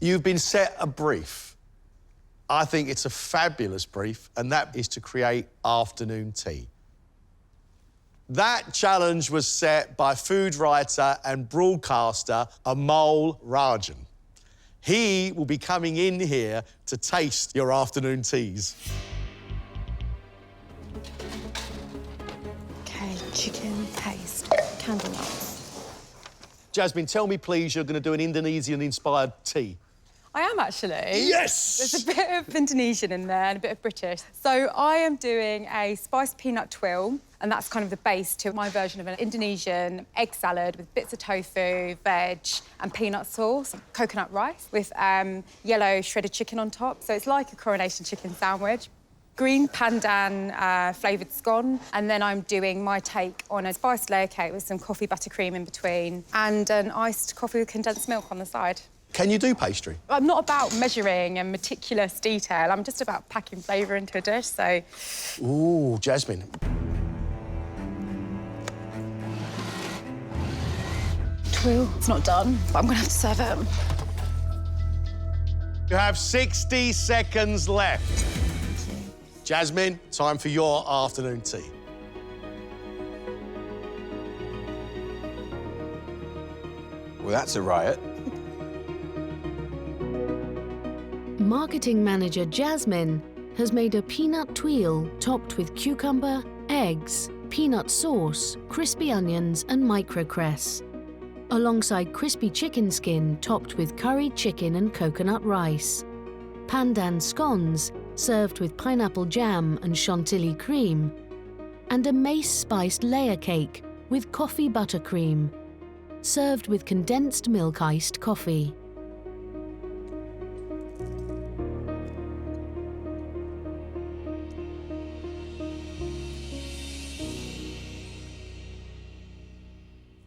You've been set a brief. I think it's a fabulous brief, and that is to create afternoon tea. That challenge was set by food writer and broadcaster Amol Rajan. He will be coming in here to taste your afternoon teas. OK, chicken paste, candle nuts. Jasmine, tell me, please, you're going to do an Indonesian-inspired tea. I am, actually. Yes! There's a bit of Indonesian in there and a bit of British. So I am doing a spiced peanut twill, and that's kind of the base to my version of an Indonesian egg salad with bits of tofu, veg and peanut sauce, coconut rice with yellow shredded chicken on top. So it's like a coronation chicken sandwich. Green pandan flavoured scone, and then I'm doing my take on a spiced layer cake with some coffee buttercream in between and an iced coffee with condensed milk on the side. Can you do pastry? I'm not about measuring and meticulous detail. I'm just about packing flavour into a dish, so... Ooh, Jasmine. Twill. It's not done, but I'm going to have to serve it. You have 60 seconds left. Jasmine, time for your afternoon tea. Well, that's a riot. Marketing manager Jasmine has made a peanut tuile topped with cucumber, eggs, peanut sauce, crispy onions and microcress, alongside crispy chicken skin topped with curried chicken and coconut rice, pandan scones served with pineapple jam and chantilly cream, and a mace-spiced layer cake with coffee buttercream, served with condensed milk iced coffee.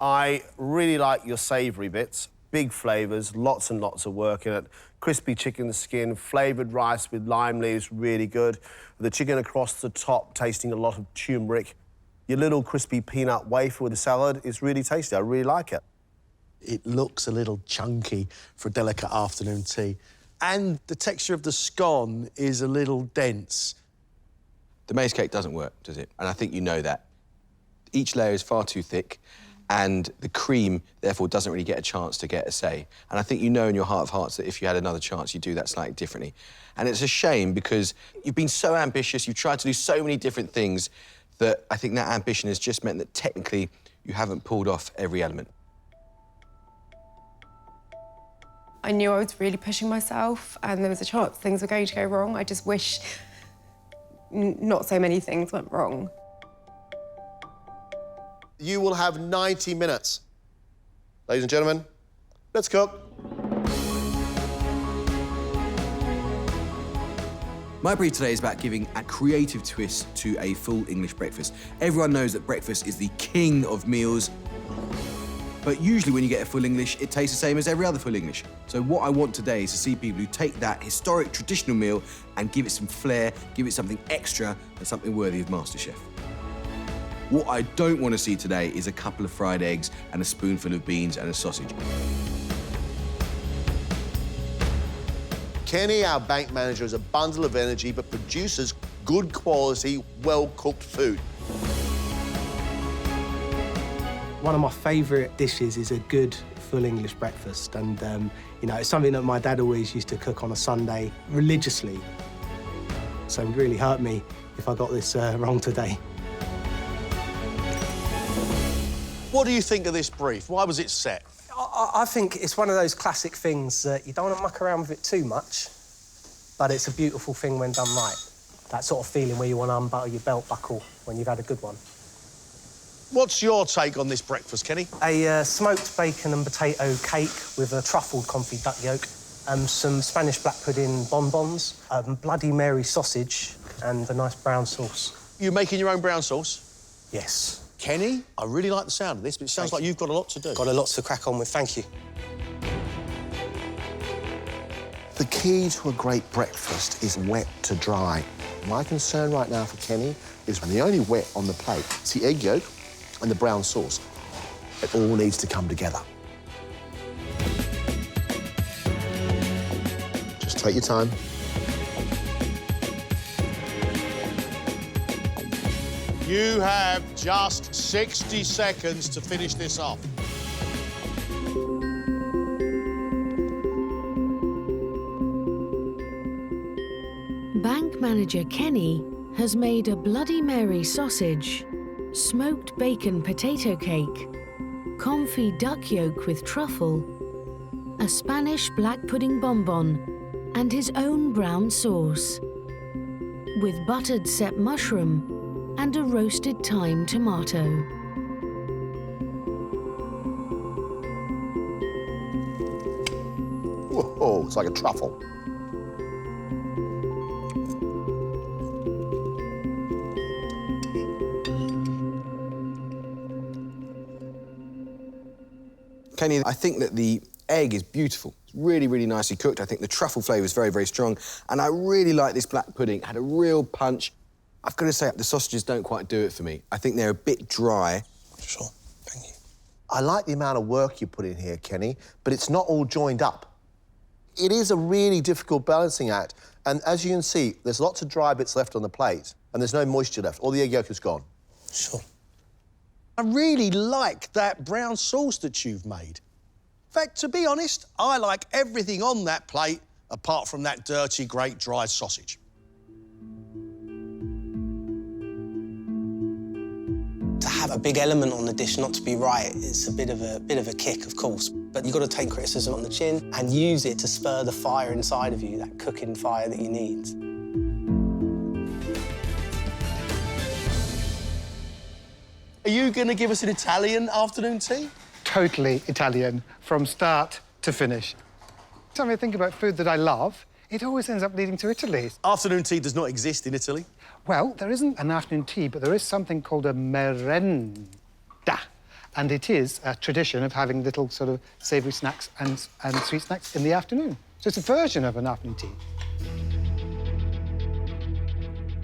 I really like your savoury bits. Big flavours, lots and lots of work in it. Crispy chicken skin, flavoured rice with lime leaves, really good. The chicken across the top, tasting a lot of turmeric. Your little crispy peanut wafer with the salad is really tasty. I really like it. It looks a little chunky for a delicate afternoon tea. And the texture of the scone is a little dense. The maize cake doesn't work, does it? And I think you know that. Each layer is far too thick, and the cream, therefore, doesn't really get a chance to get a say. And I think you know in your heart of hearts that if you had another chance, you'd do that slightly differently. And it's a shame because you've been so ambitious, you've tried to do so many different things that I think that ambition has just meant that technically you haven't pulled off every element. I knew I was really pushing myself and there was a chance things were going to go wrong. I just wish not so many things went wrong. You will have 90 minutes. Ladies and gentlemen, let's cook. My brief today is about giving a creative twist to a full English breakfast. Everyone knows that breakfast is the king of meals, but usually when you get a full English, it tastes the same as every other full English. So what I want today is to see people who take that historic, traditional meal and give it some flair, give it something extra and something worthy of MasterChef. What I don't want to see today is a couple of fried eggs and a spoonful of beans and a sausage. Kenny, our bank manager, is a bundle of energy but produces good quality, well-cooked food. One of my favourite dishes is a good full English breakfast, and you know, it's something that my dad always used to cook on a Sunday religiously. So it would really hurt me if I got this wrong today. What do you think of this brief? Why was it set? I think it's one of those classic things that you don't want to muck around with it too much, but it's a beautiful thing when done right. That sort of feeling where you want to unbuckle your belt buckle when you've had a good one. What's your take on this breakfast, Kenny? A smoked bacon and potato cake with a truffled confit duck yolk, some Spanish black pudding bonbons, Bloody Mary sausage and a nice brown sauce. You making your own brown sauce? Yes. Kenny, I really like the sound of this, but it sounds like you've got a lot to do. Got a lot to crack on with, thank you. The key to a great breakfast is wet to dry. My concern right now for Kenny is when the only wet on the plate is the egg yolk and the brown sauce. It all needs to come together. Take your time. You have just 60 seconds to finish this off. Bank manager Kenny has made a Bloody Mary sausage, smoked bacon potato cake, confit duck yolk with truffle, a Spanish black pudding bonbon, and his own brown sauce, with buttered set mushroom and a roasted thyme tomato. Whoa, it's like a truffle. Kenny, I think that the egg is beautiful. It's really, really nicely cooked. I think the truffle flavour is very, very strong. And I really like this black pudding. It had a real punch. I've got to say, the sausages don't quite do it for me. I think they're a bit dry. Sure, thank you. I like the amount of work you put in here, Kenny, but it's not all joined up. It is a really difficult balancing act. And as you can see, there's lots of dry bits left on the plate, and there's no moisture left. All the egg yolk is gone. Sure. I really like that brown sauce that you've made. In fact, to be honest, I like everything on that plate apart from that dirty, great, dry sausage. To have a big element on the dish not to be right, it's a bit of a kick, of course. But you've got to take criticism on the chin and use it to spur the fire inside of you, that cooking fire that you need. Are you going to give us an Italian afternoon tea? Totally Italian, from start to finish. Time I think about food that I love, it always ends up leading to Italy. Afternoon tea does not exist in Italy. Well, there isn't an afternoon tea, but there is something called a merenda. And it is a tradition of having little sort of savoury snacks and sweet snacks in the afternoon. So it's a version of an afternoon tea.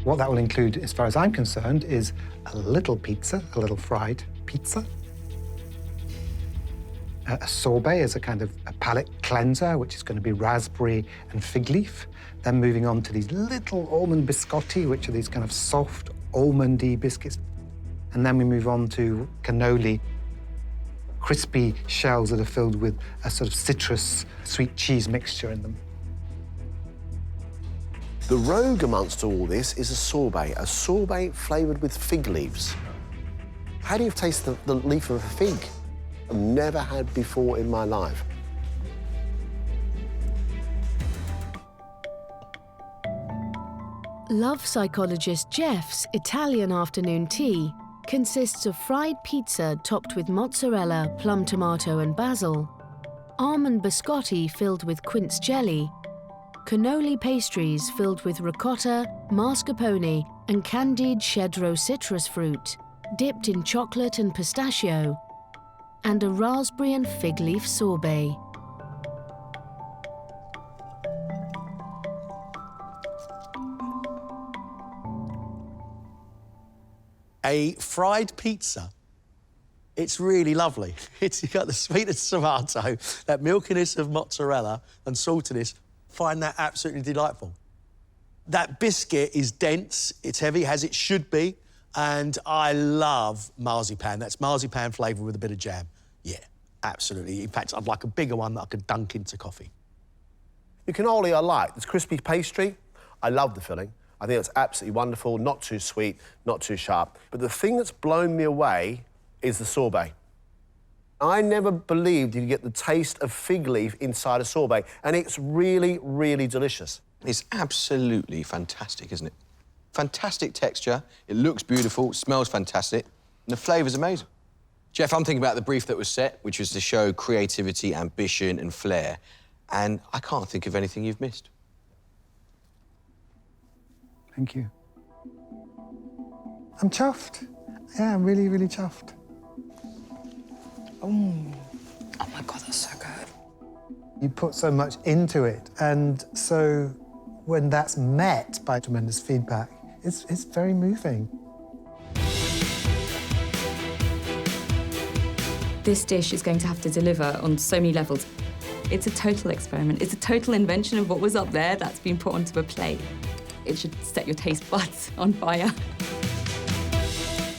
What that will include, as far as I'm concerned, is a little pizza, a little fried pizza. A sorbet is a kind of a palate cleanser, which is going to be raspberry and fig leaf. Then moving on to these little almond biscotti, which are these kind of soft, almondy biscuits. And then we move on to cannoli, crispy shells that are filled with a sort of citrus, sweet cheese mixture in them. The rogue amongst all this is a sorbet flavoured with fig leaves. How do you taste the leaf of a fig? I've never had before in my life. Love psychologist Jeff's Italian afternoon tea consists of fried pizza topped with mozzarella, plum tomato and basil, almond biscotti filled with quince jelly, cannoli pastries filled with ricotta, mascarpone and candied cedro citrus fruit, dipped in chocolate and pistachio, and a raspberry and fig leaf sorbet. A fried pizza. It's really lovely. You've got the sweetness of tomato, that milkiness of mozzarella and saltiness. Find that absolutely delightful. That biscuit is dense, it's heavy, as it should be, and I love marzipan. That's marzipan flavoured with a bit of jam. Yeah, absolutely. In fact, I'd like a bigger one that I could dunk into coffee. The cannoli I like. This crispy pastry, I love the filling. I think it's absolutely wonderful, not too sweet, not too sharp. But the thing that's blown me away is the sorbet. I never believed you could get the taste of fig leaf inside a sorbet, and it's really, really delicious. It's absolutely fantastic, isn't it? Fantastic texture, it looks beautiful, it smells fantastic, and the flavour's amazing. Jeff, I'm thinking about the brief that was set, which was to show creativity, ambition and flair, and I can't think of anything you've missed. Thank you. I'm chuffed. Yeah, I'm really, really chuffed. Oh my God, that's so good. You put so much into it, and so when that's met by tremendous feedback, it's very moving. This dish is going to have to deliver on so many levels. It's a total experiment. It's a total invention of what was up there that's been put onto a plate. It should set your taste buds on fire.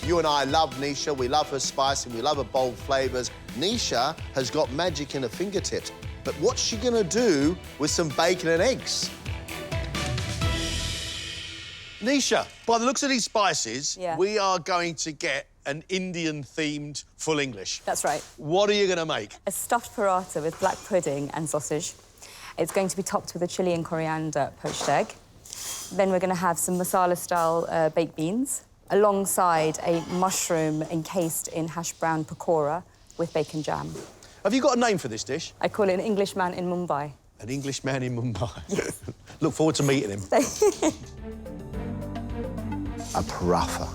You and I love Nisha. We love her spice and we love her bold flavours. Nisha has got magic in her fingertips. But what's she going to do with some bacon and eggs? Nisha, by the looks of these spices, Yeah. we are going to get an Indian-themed full English. That's right. What are you going to make? A stuffed paratha with black pudding and sausage. It's going to be topped with a chilli and coriander poached egg. Then we're going to have some masala-style baked beans, alongside a mushroom encased in hash brown pakora with bacon jam. Have you got a name for this dish? I call it an Englishman in Mumbai. An Englishman in Mumbai. Yes. Look forward to meeting him. A paratha,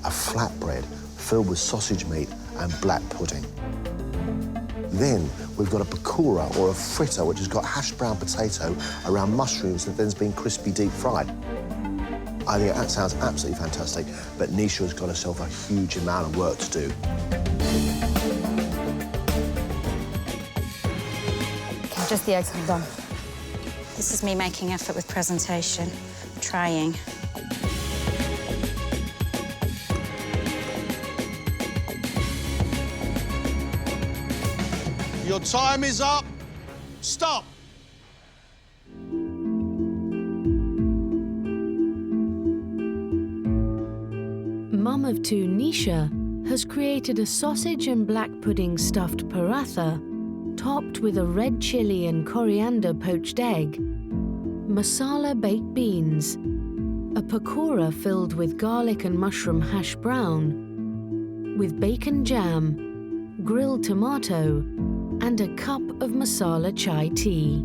a flatbread filled with sausage meat and black pudding. Then we've got a pakora, or a fritter, which has got hash brown potato around mushrooms that then's been crispy deep fried. I think that sounds absolutely fantastic, but Nisha has got herself a huge amount of work to do. Okay, just the eggs, I'm done. This is me making effort with presentation, trying. Your time is up. Stop. Mum of two Nisha has created a sausage and black pudding stuffed paratha, topped with a red chilli and coriander poached egg, masala baked beans, a pakora filled with garlic and mushroom hash brown, with bacon jam, grilled tomato, and a cup of masala chai tea.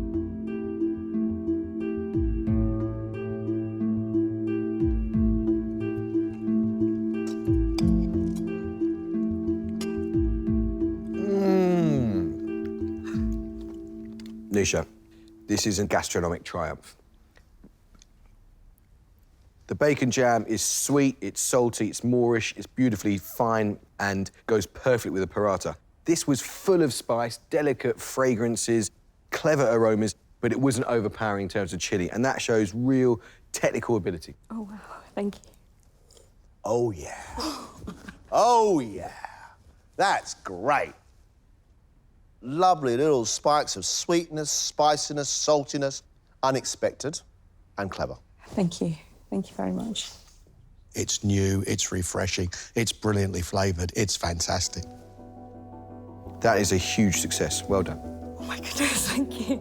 Nisha, this is a gastronomic triumph. The bacon jam is sweet, it's salty, it's Moorish, it's beautifully fine and goes perfectly with a paratha. This was full of spice, delicate fragrances, clever aromas, but it wasn't overpowering in terms of chili, and that shows real technical ability. Oh, wow, thank you. Oh, yeah. Oh, yeah. That's great. Lovely little spikes of sweetness, spiciness, saltiness, unexpected and clever. Thank you. Thank you very much. It's new, it's refreshing, it's brilliantly flavoured, it's fantastic. That is a huge success. Well done. Oh, my goodness, thank you.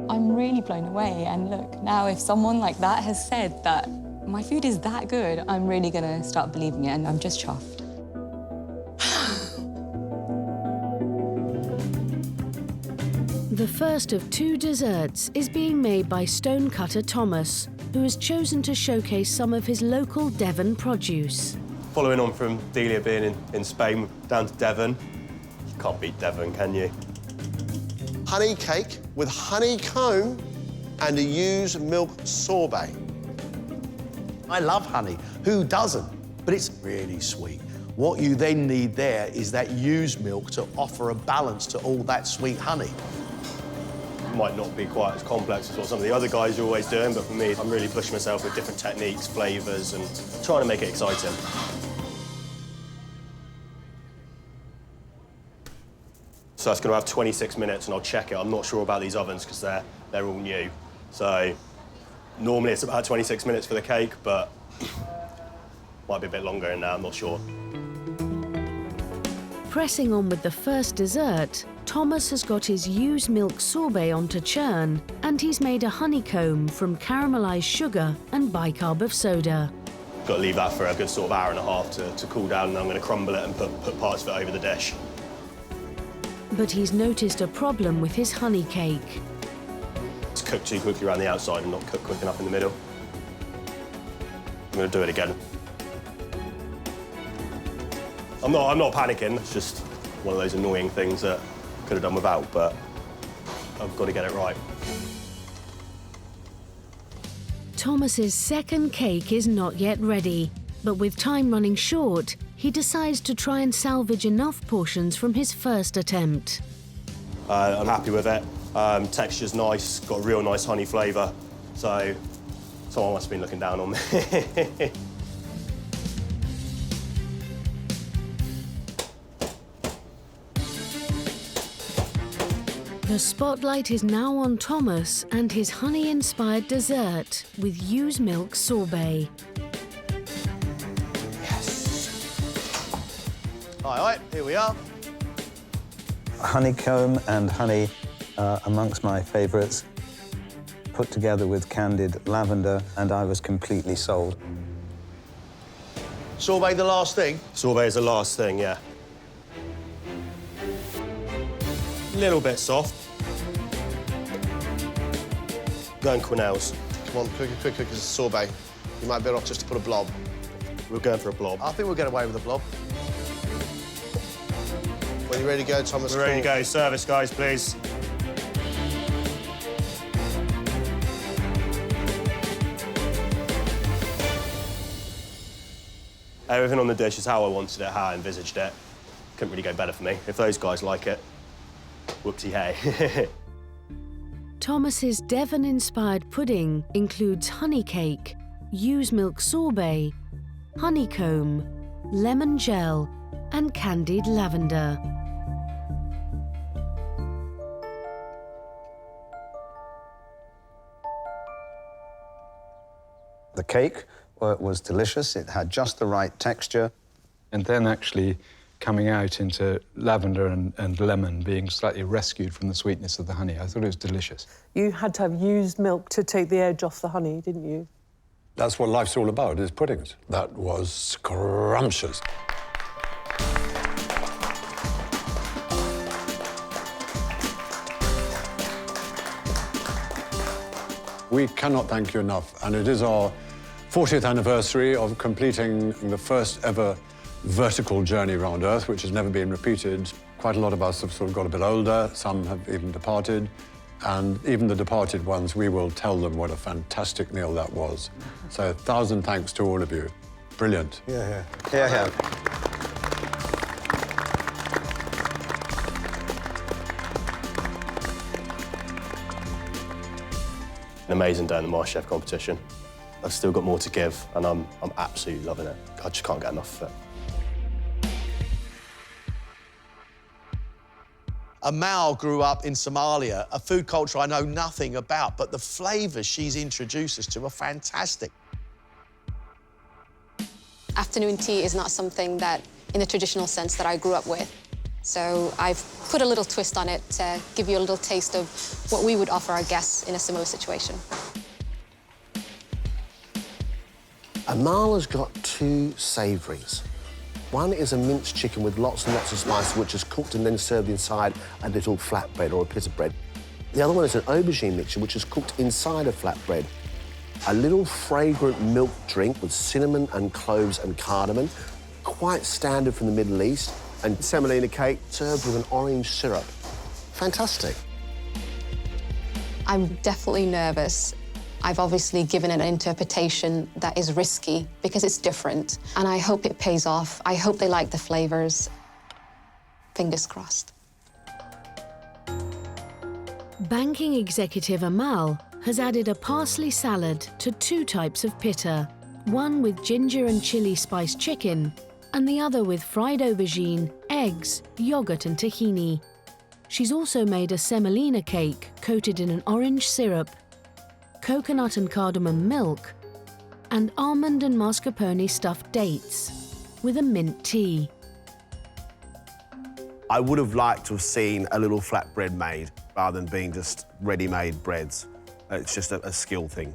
I'm really blown away, and look, now if someone like that has said that my food is that good, I'm really gonna start believing it, and I'm just chuffed. The first of two desserts is being made by stonecutter Thomas, who has chosen to showcase some of his local Devon produce. Following on from Delia being in Spain, down to Devon. You can't beat Devon, can you? Honey cake with honeycomb and a used milk sorbet. I love honey. Who doesn't? But it's really sweet. What you then need there is that used milk to offer a balance to all that sweet honey. Might not be quite as complex as what some of the other guys are always doing, but for me, I'm really pushing myself with different techniques, flavours, and trying to make it exciting. So it's going to have 26 minutes, and I'll check it. I'm not sure about these ovens because they're all new. So normally it's about 26 minutes for the cake, but might be a bit longer in now, I'm not sure. Pressing on with the first dessert, Thomas has got his used milk sorbet onto churn, and he's made a honeycomb from caramelised sugar and bicarb of soda. Got to leave that for a good sort of hour and a half to cool down, and I'm going to crumble it and put parts of it over the dish. But he's noticed a problem with his honey cake. It's cooked too quickly around the outside and not cooked quick enough in the middle. I'm going to do it again. I'm not panicking, it's just one of those annoying things that I could have done without, but I've got to get it right. Thomas's second cake is not yet ready, But with time running short, he decides to try and salvage enough portions from his first attempt. I'm happy with it. Texture's nice, got a real nice honey flavour. So someone must have been looking down on me. The spotlight is now on Thomas and his honey-inspired dessert with ewe's milk sorbet. All right, here we are. Honeycomb and honey are amongst my favourites, put together with candied lavender, and I was completely sold. Sorbet the last thing? Sorbet is the last thing, yeah. Little bit soft. Going quenelles. Come on, quicker, because it's sorbet. You might be better off just to put a blob. We're going for a blob. I think we'll get away with a blob. When you're ready to go, Thomas. We're ready to go. Service, guys, please. Everything on the dish is how I wanted it, how I envisaged it. Couldn't really go better for me. If those guys like it, whoopsie hey. Thomas's Devon-inspired pudding includes honey cake, ewe's milk sorbet, honeycomb, lemon gel, and candied lavender. The cake was delicious. It had just the right texture. And then actually coming out into lavender and lemon, being slightly rescued from the sweetness of the honey. I thought it was delicious. You had to have used milk to take the edge off the honey, didn't you? That's what life's all about, is puddings. That was scrumptious. We cannot thank you enough, and it is our 40th anniversary of completing the first ever vertical journey around Earth, which has never been repeated. Quite a lot of us have sort of got a bit older, some have even departed, and even the departed ones, we will tell them what a fantastic meal that was. So 1,000 thanks to all of you. Brilliant. Yeah. Yeah. An amazing day in the MasterChef competition. I've still got more to give, and I'm absolutely loving it. I just can't get enough of it. Amal grew up in Somalia, a food culture I know nothing about, but the flavours she's introduced us to are fantastic. Afternoon tea is not something that, in the traditional sense, that I grew up with. So I've put a little twist on it to give you a little taste of what we would offer our guests in a similar situation. Amal has got two savouries. One is a minced chicken with lots and lots of spices, which is cooked and then served inside a little flatbread or a pita bread. The other one is an aubergine mixture, which is cooked inside a flatbread. A little fragrant milk drink with cinnamon and cloves and cardamom, quite standard from the Middle East, and semolina cake served with an orange syrup. Fantastic. I'm definitely nervous. I've obviously given it an interpretation that is risky because it's different, and I hope it pays off. I hope they like the flavours. Fingers crossed. Banking executive Amal has added a parsley salad to 2 types of pitta, one with ginger and chili spiced chicken, and the other with fried aubergine, eggs, yogurt and tahini. She's also made a semolina cake coated in an orange syrup, coconut and cardamom milk, and almond and mascarpone stuffed dates, with a mint tea. I would have liked to have seen a little flatbread made rather than being just ready-made breads. It's just a skill thing.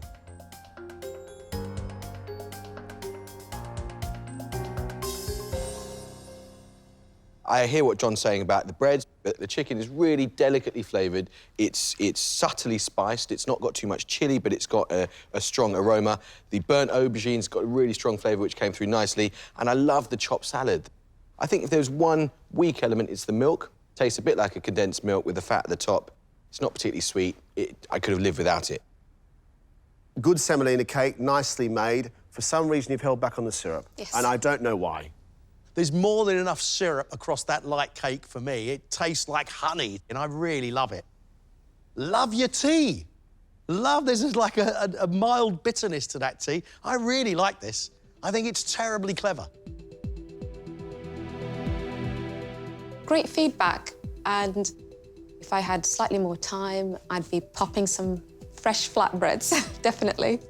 I hear what John's saying about the bread, but the chicken is really delicately flavoured. It's subtly spiced. It's not got too much chilli, but it's got a strong aroma. The burnt aubergine's got a really strong flavour, which came through nicely. And I love the chopped salad. I think if there's one weak element, it's the milk. Tastes a bit like a condensed milk with the fat at the top. It's not particularly sweet. I could have lived without it. Good semolina cake, nicely made, For some reason, you've held back on the syrup. Yes. And I don't know why. There's more than enough syrup across that light cake for me. It tastes like honey, and I really love it. Love your tea. There's like a mild bitterness to that tea. I really like this. I think it's terribly clever. Great feedback, and if I had slightly more time, I'd be popping some fresh flatbreads, definitely.